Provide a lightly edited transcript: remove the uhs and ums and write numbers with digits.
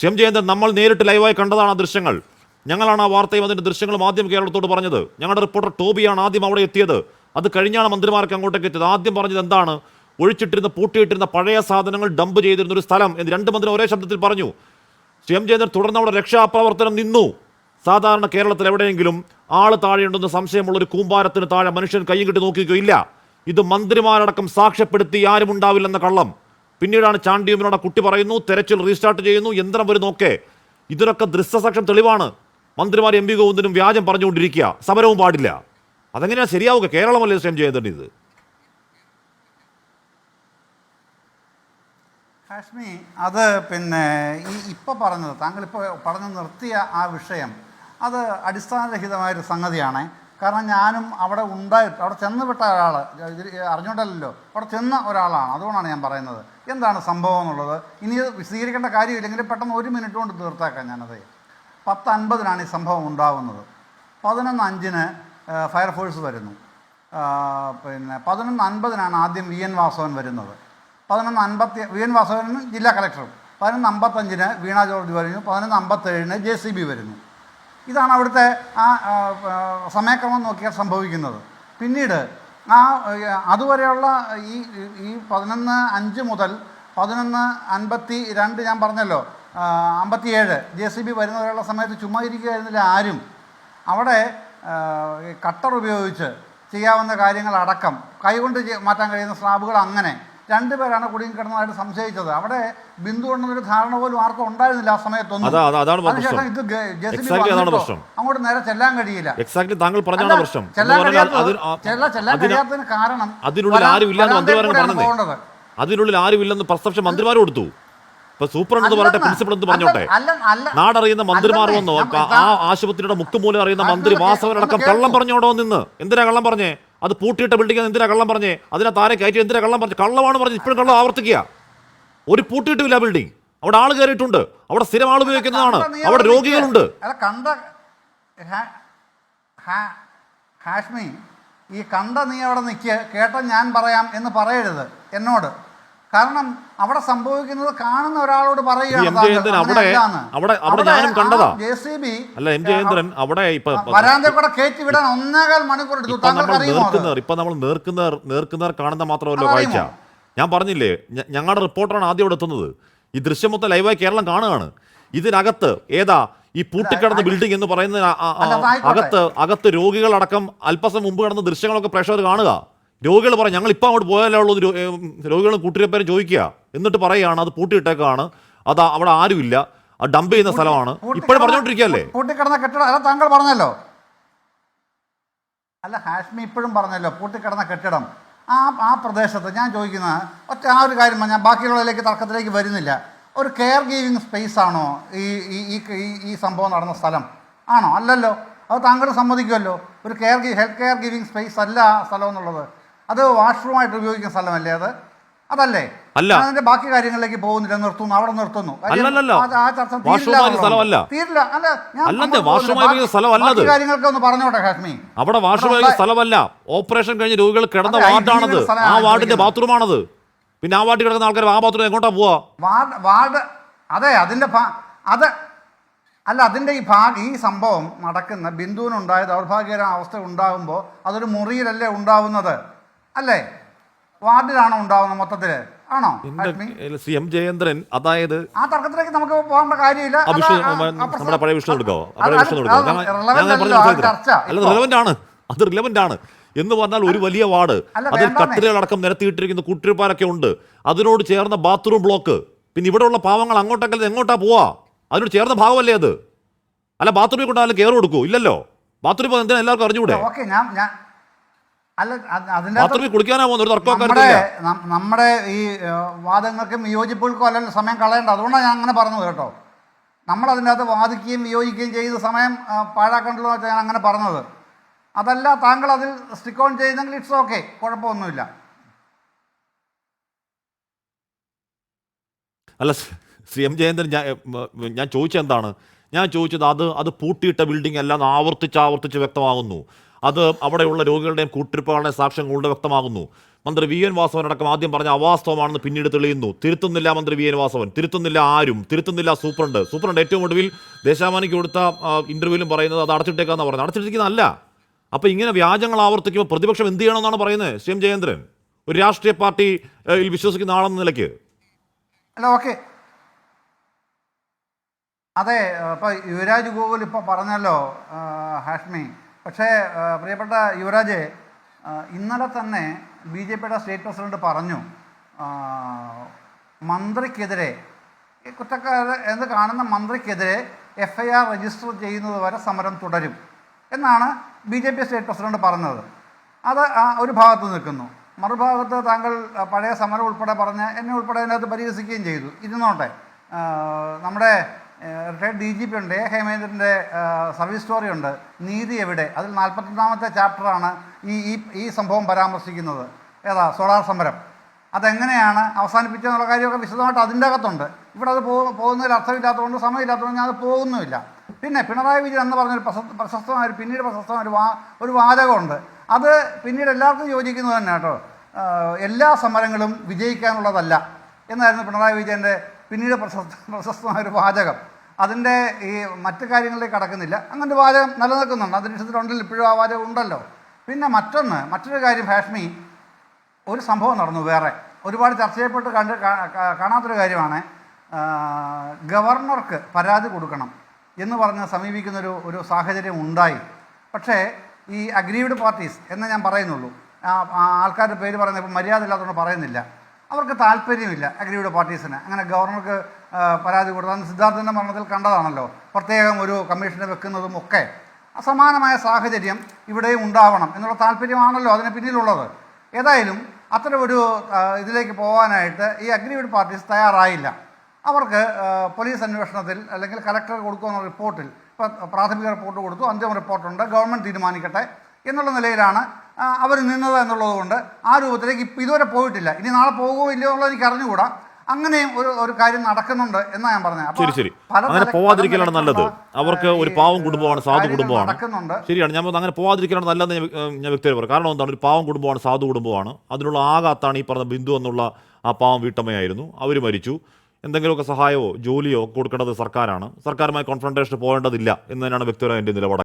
M Jayanthan, നമ്മൾ നേരിട്ട് ലൈവായി കണ്ടതാണ് ആ ദൃശ്യങ്ങൾ. ഞങ്ങളാണ് ആ വാർത്തയും അതിൻ്റെ ദൃശ്യങ്ങളും ആദ്യം കേരളത്തോട് പറഞ്ഞത്. ഞങ്ങളുടെ റിപ്പോർട്ടർ ടോബിയാണ് ആദ്യം അവിടെ എത്തിയത്. അത് കഴിഞ്ഞാണ് മന്ത്രിമാർക്ക് അങ്ങോട്ടേക്ക് എത്തിയത്. ആദ്യം പറഞ്ഞത് എന്താണ്? ഒഴിച്ചിട്ടിരുന്ന പൂട്ടിയിട്ടിരുന്ന പഴയ സാധനങ്ങൾ ഡംപ് ചെയ്തിരുന്ന ഒരു സ്ഥലം എന്ന് രണ്ട് മന്ത്രി ഒരേ ശബ്ദത്തിൽ പറഞ്ഞു. എം ജയന്തൻ തുടർന്ന് അവിടെ രക്ഷാപ്രവർത്തനം നിന്നു. സാധാരണ കേരളത്തിൽ എവിടെയെങ്കിലും ആള് താഴെയുണ്ടെന്ന് സംശയമുള്ളൊരു കൂമ്പാരത്തിന് താഴെ മനുഷ്യൻ കയ്യും കിട്ടി നോക്കുകയില്ല. ഇത് മന്ത്രിമാരടക്കം സാക്ഷ്യപ്പെടുത്തി ആരും ഉണ്ടാവില്ലെന്ന കള്ളം. പിന്നീടാണ് ചാണ്ടിയുമിനോട് കുട്ടി പറയുന്നു, തെരച്ചിൽ റീസ്റ്റാർട്ട് ചെയ്യുന്നു, യന്ത്രം വരുന്നൊക്കെ. ഇതിനൊക്കെ ദൃശ്യസാക്ഷ്യം തെളിവാണ്. മന്ത്രിമാർ എം പി ഗോവിന്ദനും വ്യാജം പറഞ്ഞുകൊണ്ടിരിക്കുക, സമരവും പാടില്ല. അതെങ്ങനെയാണ് ശരിയാവുക? കേരളമല്ലേ എം ജയന്തൻ ഇത്? ഹാഷ്മി, അത് പിന്നെ ഇപ്പോൾ പറഞ്ഞത്, താങ്കളിപ്പോൾ പറഞ്ഞു നിർത്തിയ ആ വിഷയം, അത് അടിസ്ഥാനരഹിതമായൊരു സംഗതിയാണ്. കാരണം ഞാനും അവിടെ അവിടെ ചെന്നുവിട്ട ഒരാൾ, അറിഞ്ഞോണ്ടല്ലോ, അവിടെ ചെന്ന ഒരാളാണ്. അതുകൊണ്ടാണ് ഞാൻ പറയുന്നത് എന്താണ് സംഭവം എന്നുള്ളത്. ഇനി വിശദീകരിക്കേണ്ട കാര്യമില്ലെങ്കിൽ പെട്ടെന്ന് 1 മിനിറ്റ് കൊണ്ട് തീർത്താക്കാം ഞാനത്. 10:50 ഈ സംഭവം ഉണ്ടാകുന്നത്. 11:05 ഫയർഫോഴ്സ് വരുന്നു. പിന്നെ 11:50 ആദ്യം VN വാസവൻ വരുന്നത്. 11:50 VN വാസവൻ ജില്ലാ കളക്ടറും. 11:55 വീണ ജോർജ് വരുന്നു. 11:57 JCB വരുന്നു. ഇതാണ് അവിടുത്തെ ആ സമയക്രമം നോക്കിയാൽ സംഭവിക്കുന്നത്. പിന്നീട് അതുവരെയുള്ള ഈ 11:05 മുതൽ 11:52 ഞാൻ പറഞ്ഞല്ലോ, 57 JCB വരുന്നവരെയുള്ള സമയത്ത് ചുമ്മാ ഇരിക്കുകയായിരുന്നില്ല ആരും. അവിടെ കട്ടർ ഉപയോഗിച്ച് ചെയ്യാവുന്ന കാര്യങ്ങളടക്കം കൈകൊണ്ട് മാറ്റാൻ കഴിയുന്ന സ്ലാബുകൾ, അങ്ങനെ 2 പേരാണ് കുടുങ്ങി കിടന്നതായിട്ട് സംശയിച്ചത്. അവിടെ ബിന്ദു കൊണ്ടൊരു ധാരണ പോലും ആർക്കും ഉണ്ടായിരുന്നില്ല ആ സമയത്ത്. അതിനുശേഷം ഇത് അങ്ങോട്ട് നേരെ ചെല്ലാൻ കഴിയില്ല. ചെല്ലാൻ കഴിയാത്തതിന് കാരണം അതിനുള്ളിൽ ആരുമില്ലെന്ന് പെർസെപ്ഷൻ മന്ത്രിമാർ കൊടുത്തു. സൂപ്രണ്ട് പറയട്ടെ, പ്രിൻസിപ്പൾ എന്ന് പറഞ്ഞോട്ടെ. നാടറിയുന്ന മന്ത്രിമാർ വന്നു. ആ ആശുപത്രിയുടെ മുക്കുമൂലം അറിയുന്ന മന്ത്രി വാസവനടക്കം കള്ളം പറഞ്ഞോടോ നിന്ന്. എന്തിനാ കള്ളം പറഞ്ഞേ? അത് പൂട്ടിയിട്ട ബിൽഡിംഗ് എന്തിനാ കള്ളം പറഞ്ഞേ? അതിനെ താരെ കയറ്റി എന്തിനാ കള്ളം പറഞ്ഞു? കള്ളമാണ് പറഞ്ഞത്. ഇപ്പോഴും കള്ളം ആവർത്തിക്കുക. ഒരു പൂട്ടിയിട്ടില്ല ബിൽഡിംഗ്. അവിടെ ആൾ കയറിയിട്ടുണ്ട്. അവിടെ സ്ഥിരം ആൾ ഉപയോഗിക്കുന്നതാണ്. അവിടെ രോഗികളുണ്ട്. ഹാഷ്മി, ഈ കണ്ട നീ അവിടെ നിൽക്കുക, കേട്ട ഞാൻ പറയാം എന്ന് പറയരുത് എന്നോട്. കാരണം അവിടെ സംഭവിക്കുന്നത് കാണുന്ന ഒരാളോട് പറയുകയാണ്. കയറ്റി വിടാൻ 1.25 മണിക്കൂർ എടുത്തു. ഇപ്പൊ നമ്മൾ നേർക്കുന്നവർ കാണുന്ന മാത്രമല്ലോ കാഴ്ച. ഞാൻ പറഞ്ഞില്ലേ, ഞങ്ങളുടെ റിപ്പോർട്ടറാണ് ആദ്യം അവിടെ എത്തുന്നത്. ഈ ദൃശ്യം മൊത്തം ലൈവായി കേരളം കാണുകയാണ്. ഇതിനകത്ത് ഈ പൂട്ടിക്കിടന്ന ബിൽഡിംഗ് എന്ന് പറയുന്ന അകത്ത് രോഗികളടക്കം അല്പസം മുമ്പ് കിടന്ന ദൃശ്യങ്ങളൊക്കെ പ്രേക്ഷകർ കാണുക. രോഗികൾ പറയും, ഞങ്ങൾ ഇപ്പം അങ്ങോട്ട് പോയാലേ ഉള്ളൂ. രോഗികളും കൂട്ടിരിപ്പേരും ചോദിക്കുക. എന്നിട്ട് പറയുകയാണ് അത് പൂട്ടിയിട്ടേക്കാണ്, അത് അവിടെ ആരുമില്ല, ഡംപ് ചെയ്യുന്ന സ്ഥലമാണ്. ഇപ്പോഴും പറഞ്ഞോണ്ടിരിക്കുകയല്ലേ? പൂട്ടിക്കിടന്ന കെട്ടിടം. അല്ല, താങ്കൾ പറഞ്ഞല്ലോ. അല്ല ഹാഷ്മി, ഇപ്പോഴും പറഞ്ഞല്ലോ പൂട്ടിക്കിടന്ന കെട്ടിടം. ആ പ്രദേശത്ത് ഞാൻ ചോദിക്കുന്നത് ആ ഒരു കാര്യം, ഞാൻ ബാക്കിയുള്ളതിലേക്ക് തർക്കത്തിലേക്ക് വരുന്നില്ല. ഒരു കെയർ ഗീവിങ് സ്പേസ് ആണോ ഈ സംഭവം നടന്ന സ്ഥലം? ആണോ? അല്ലല്ലോ. അത് താങ്കൾ സമ്മതിക്കുമല്ലോ. ഒരു ഹെൽത്ത് കെയർ ഗീവിങ് സ്പേസ് അല്ല സ്ഥലം എന്നുള്ളത്. അത് വാഷ്റൂമായിട്ട് ഉപയോഗിക്കുന്ന സ്ഥലമല്ലേ? അതല്ലേ? അതിന്റെ ബാക്കി കാര്യങ്ങളിലേക്ക് പോകുന്നില്ല, നിർത്തുന്നു, അവിടെ നിർത്തുന്നു. കാര്യങ്ങളൊക്കെ ഒന്ന് പറഞ്ഞോട്ടെ ഹാഷ്മി. അവിടെ വാഷ്റൂം സ്ഥലമല്ല, ഓപ്പറേഷൻ കഴിഞ്ഞ രോഗികൾ കിടന്ന വാർഡാണത്. ആ വാർഡിന്റെ ബാത്റൂമാണത്. പിന്നെ ആ വാർഡിൽ കിടക്കുന്ന ആൾക്കാർ ആ ബാത്റൂം എങ്ങോട്ടാ പോവാ? വാർഡ്. അതെ, അതിന്റെ അതിൻ്റെ ഈ സംഭവം നടക്കുന്ന ബിന്ദുവിനുണ്ടായ ദൗർഭാഗ്യകരമായ അവസ്ഥ ഉണ്ടാകുമ്പോൾ അതൊരു മുറിയിലല്ലേ ഉണ്ടാവുന്നത്? അല്ലേ? വാർഡിലാണോ ഉണ്ടാവുന്നത് മൊത്തത്തില്? ആണോ? എം ജയേന്ദ്രൻ, അതായത് ആ തർക്കത്തിലേക്ക് നമുക്ക് പോകേണ്ട കാര്യമില്ല. അത് റിലവന്റ് ആണ് എന്ന് പറഞ്ഞാൽ ഒരു വലിയ വാർഡ്, അതിൽ കട്ടിലടക്കം നിരത്തിയിട്ടിരിക്കുന്ന കൂട്ടിരിപ്പാരൊക്കെ ഉണ്ട്. അതിനോട് ചേർന്ന ബാത്റൂം ബ്ലോക്ക്. പിന്നെ ഇവിടെയുള്ള പാവങ്ങൾ അങ്ങോട്ടൊക്കെ എങ്ങോട്ടാ പോവാ? അതിനോട് ചേർന്ന ഭാഗമല്ലേ അത്? അല്ല, ബാത്റൂമിൽ കൊണ്ടാലും കെയർ കൊടുക്കൂ? ഇല്ലല്ലോ. ബാത്റൂമിൽ എന്തിനാ എല്ലാവർക്കും അറിഞ്ഞുകൂടെ? ബാത്റൂമിൽ കുളിക്കാനാ പോകുന്ന ഒരു തർക്കമൊക്കെ. നമ്മുടെ ഈ വാദങ്ങൾക്കും വിയോജിപ്പുകൾക്കും അല്ലല്ലോ സമയം കളയേണ്ട. അതുകൊണ്ടാണ് ഞാൻ അങ്ങനെ പറഞ്ഞത് കേട്ടോ. നമ്മളതിൻ്റെ അകത്ത് വാദിക്കുകയും വിയോജിക്കുകയും ചെയ്ത് സമയം പാഴാക്കണ്ടല്ലോ ഞാൻ അങ്ങനെ പറഞ്ഞത്. അതല്ല, താങ്കൾ അതിൽ സ്റ്റിക്ക് ഓൺ ചെയ്യുന്നെങ്കിൽ ഇറ്റ്സ് ഓക്കെ, കുഴപ്പമൊന്നുമില്ല. അല്ല എം ജയേന്ദ്രൻ, ഞാൻ ചോദിച്ചത് എന്താണ്? ഞാൻ ചോദിച്ചത് അത് പൂട്ടിയിട്ട ബിൽഡിംഗ് അല്ലാന്ന് ആവർത്തിച്ച് വ്യക്തമാകുന്നു. അത് അവിടെയുള്ള രോഗികളുടെയും കൂട്ടിരിപ്പുകളുടെയും സാക്ഷ്യങ്ങളുടെ വ്യക്തമാകുന്നു. മന്ത്രി വി എൻ വാസവൻ അടക്കം ആദ്യം പറഞ്ഞ അവാസ്തവമാണെന്ന് പിന്നീട് തെളിയുന്നു. തിരുത്തുന്നില്ല മന്ത്രി വി എൻ വാസവൻ, തിരുത്തുന്നില്ല ആരും, തിരുത്തുന്നില്ല സൂപ്രണ്ട് ഏറ്റവും ഒടുവിൽ ദേശാഭിമാനിക്ക് കൊടുത്ത ഇന്റർവ്യൂവിലും പറയുന്നത് അത് അടച്ചിട്ടേക്കാന്ന് പറയുന്നത്. അടച്ചിട്ടിരിക്കുന്നതല്ല. അപ്പോൾ ഇങ്ങനെ വ്യാജങ്ങൾ ആവർത്തിക്കുമ്പോൾ പ്രതിപക്ഷം എന്ത് ചെയ്യണമെന്നാണ് പറയുന്നത് ശ്രീ എം ജയേന്ദ്രൻ, ഒരു രാഷ്ട്രീയ പാർട്ടിയിൽ വിശ്വസിക്കുന്ന ആളെന്ന നിലയ്ക്ക്? അല്ല, ഓക്കെ, അതെ. ഇപ്പോൾ യുവരാജ് ഗോകുൽ ഇപ്പോൾ പറഞ്ഞല്ലോ ഹാഷ്മി. പക്ഷേ പ്രിയപ്പെട്ട യുവരാജ്, ഇന്നലെ തന്നെ ബി ജെ പിയുടെ സ്റ്റേറ്റ് പ്രസിഡന്റ് പറഞ്ഞു മന്ത്രിക്കെതിരെ, കുറ്റക്കാർ എന്ന് കാണുന്ന മന്ത്രിക്കെതിരെ FIR രജിസ്റ്റർ ചെയ്യുന്നത് വരെ സമരം തുടരും എന്നാണ് B J P state president പറഞ്ഞത്. അത് ഒരു ഭാഗത്ത് നിൽക്കുന്നു. മറുഭാഗത്ത് താങ്കൾ പഴയ സമരം ഉൾപ്പെടെ പറഞ്ഞ് എന്നെ ഉൾപ്പെടെ അതിനകത്ത് പരിഹസിക്കുകയും ചെയ്തു. ഇരുന്നോട്ടെ, നമ്മുടെ റിട്ടയർഡ് DGP ഉണ്ട്, ഹേമേന്ദ്രൻ്റെ സർവീസ് സ്റ്റോറി ഉണ്ട്, നീതി എവിടെ, അതിൽ 41ാമത്തെ ചാപ്റ്ററാണ് ഈ സംഭവം പരാമർശിക്കുന്നത്. ഏതാ? സോളാർ സമരം. അതെങ്ങനെയാണ് അവസാനിപ്പിച്ചതെന്നുള്ള കാര്യമൊക്കെ വിശദമായിട്ട് അതിൻ്റെ അകത്തുണ്ട്. ഇവിടെ അത് പോകുന്നതിൽ അർത്ഥമില്ലാത്തതുകൊണ്ട്, സമയമില്ലാത്തതുകൊണ്ട് ഞാൻ അത് പോകുന്നുമില്ല. പിന്നെ പിണറായി വിജയൻ എന്ന് പറഞ്ഞൊരു പിന്നീട് പ്രശസ്തമായ ഒരു വാചകമുണ്ട്. അത് പിന്നീട് എല്ലാവർക്കും യോജിക്കുന്നത് തന്നെ കേട്ടോ. എല്ലാ സമരങ്ങളും വിജയിക്കാനുള്ളതല്ല എന്നായിരുന്നു പിണറായി വിജയൻ്റെ പിന്നീട് പ്രശസ്തമായൊരു വാചകം. അതിൻ്റെ ഈ മറ്റു കാര്യങ്ങളിലേക്ക് കടക്കുന്നില്ല. അങ്ങനത്തെ വാചകം നിലനിൽക്കുന്നുണ്ട്, അന്തരീക്ഷത്തിലുണ്ടെങ്കിൽ ഇപ്പോഴും ആ വാചകം ഉണ്ടല്ലോ. പിന്നെ മറ്റൊരു കാര്യം ഹാഷ്മി, ഒരു സംഭവം നടന്നു, വേറെ ഒരുപാട് ചർച്ച ചെയ്യപ്പെട്ട് കാണാത്തൊരു കാര്യമാണ്. ഗവർണർക്ക് പരാതി കൊടുക്കണം എന്ന് പറഞ്ഞ് സമീപിക്കുന്നൊരു സാഹചര്യം ഉണ്ടായി. പക്ഷേ ഈ അഗ്രീവ്ഡ് പാർട്ടീസ് എന്ന് ഞാൻ പറയുന്നുള്ളൂ, ആൾക്കാരുടെ പേര് പറയുന്നത് ഇപ്പോൾ മര്യാദ ഇല്ലാത്തതുകൊണ്ട് പറയുന്നില്ല. അവർക്ക് താല്പര്യമില്ല അഗ്രീവ്ഡ് പാർട്ടീസിന് അങ്ങനെ ഗവർണർക്ക് പരാതി കൊടുത്താൽ. സിദ്ധാർത്ഥൻ്റെ മരണത്തിൽ കണ്ടതാണല്ലോ, പ്രത്യേകം ഒരു കമ്മീഷനെ വെക്കുന്നതും ഒക്കെ. സമാനമായ സാഹചര്യം ഇവിടെയും ഉണ്ടാവണം എന്നുള്ള താല്പര്യമാണല്ലോ അതിന് പിന്നിലുള്ളത്. ഏതായാലും അത്തരമൊരു ഇതിലേക്ക് പോകാനായിട്ട് ഈ അഗ്രീവ്ഡ് പാർട്ടീസ് തയ്യാറായില്ല. അവർക്ക് പോലീസ് അന്വേഷണത്തിൽ അല്ലെങ്കിൽ കലക്ടർ കൊടുക്കുന്ന റിപ്പോർട്ടിൽ, ഇപ്പോൾ പ്രാഥമിക റിപ്പോർട്ട് കൊടുത്തു, അന്തിമ റിപ്പോർട്ടുണ്ട്, ഗവൺമെൻറ് തീരുമാനിക്കട്ടെ എന്നുള്ള നിലയിലാണ് അവർ നിന്നത് എന്നുള്ളത് കൊണ്ട് ആ രൂപത്തിലേക്ക് ഇപ്പോൾ ഇതുവരെ പോയിട്ടില്ല. ഇനി നാളെ പോകുമോ ഇല്ലയോ എന്നുള്ളത് എനിക്ക് അറിഞ്ഞുകൂടാ. അങ്ങനെയും ഒരു കാര്യം നടക്കുന്നുണ്ട് എന്നാണ് ഞാൻ പറഞ്ഞത്. ശരി, അങ്ങനെ പോവാതിരിക്കലാണ് നല്ലത്. അവർക്ക് ഒരു പാവം കുടുംബമാണ്, സാധു കുടുംബമാണ്. ശരിയാണ്, ഞാൻ അങ്ങനെ പോവാതിരിക്കലാണ് നല്ലതെന്ന് ഞാൻ വ്യക്തിപരം പറയും. കാരണം എന്താണ്, ഒരു പാവം കുടുംബമാണ്, സാധു കുടുംബമാണ്. അതിനുള്ള ആഘാത്താണ് ഈ പറഞ്ഞ ബിന്ദു എന്നുള്ള ആ പാവം വീട്ടമ്മയായിരുന്നു. അവർ മരിച്ചു. എന്തെങ്കിലുമൊക്കെ സഹായമോ ജോലിയോ കൊടുക്കേണ്ടത് സർക്കാരാണ്. സർക്കാരുമായി കോൺഫ്രണ്ടേഷൻ പോകേണ്ടതില്ല എന്ന് തന്നെയാണ് വ്യക്തിപരമായ എൻ്റെ നിലപാട്.